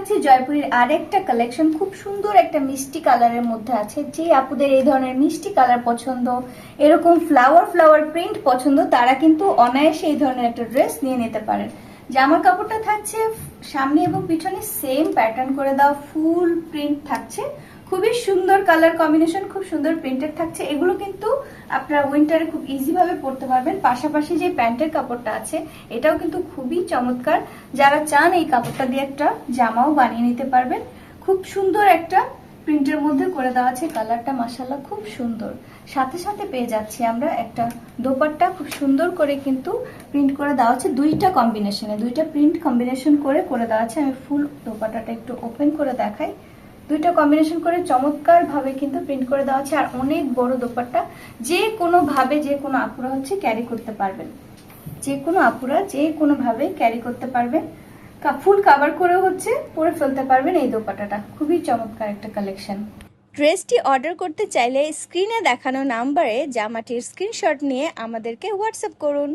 দেখাচ্ছি জয়পুরের আরেকটা কালেকশন, খুব সুন্দর একটা মিষ্টি কালারের মধ্যে আছে। যে আপুদের এই ধরনের মিষ্টি কালার পছন্দ, এরকম ফ্লাওয়ার ফ্লাওয়ার প্রিন্ট পছন্দ, তারা কিন্তু অনায়াসে এই ধরনের একটা ড্রেস নিয়ে নিতে পারেন। জামার কাপড়টা থাকছে সামনে এবং পিছনে সেম প্যাটার্ন করে দেওয়া, ফুল প্রিন্ট থাকছে, খুবই সুন্দর কালার কম্বিনেশন, খুব সুন্দর প্রিন্টেড থাকছে। এগুলো কিন্তু আপনারা উইন্টারে খুব ইজি ভাবে পরতে পারবেন। পাশাপাশি যে প্যান্টের কাপড়টা আছে এটাও কিন্তু খুবই চমৎকার, যারা চান এই কাপড়টা দিয়ে একটা জামাও বানিয়ে নিতে পারবেন। খুব সুন্দর একটা প্রিন্টের মধ্যে করে দেওয়া আছে, কালারটা মাশাআল্লাহ খুব সুন্দর। সাথে সাথে পেয়ে যাচ্ছি আমরা একটা দোপাট্টা, খুব সুন্দর করে কিন্তু প্রিন্ট করে দেওয়া আছে, দুইটা কম্বিনেশনে, দুইটা প্রিন্ট কম্বিনেশন করে করে দেওয়া আছে। আমি ফুল দোপাট্টাটা একটু ওপেন করে দেখাই। দুইটা কম্বিনেশন করে চমৎকার ভাবে কিন্তু প্রিন্ট করে দেওয়া আছে, আর অনেক বড় দোপাট্টা, যে কোনো ভাবে যে কোনো আপুরা হচ্ছে ক্যারি করতে পারবেন, যে কোনো আপুরা যে কোনো ভাবে ক্যারি করতে পারবেন, ফুল কাভার করে হচ্ছে পরে ফেলতে পারবেন এই দোপাট্টাটা। খুবই চমৎকার একটা কালেকশন। ড্রেসটি অর্ডার করতে চাইলে স্ক্রিনে দেখানো নাম্বারে জামাটির স্ক্রিনশট নিয়ে আমাদেরকে হোয়াটসঅ্যাপ করুন।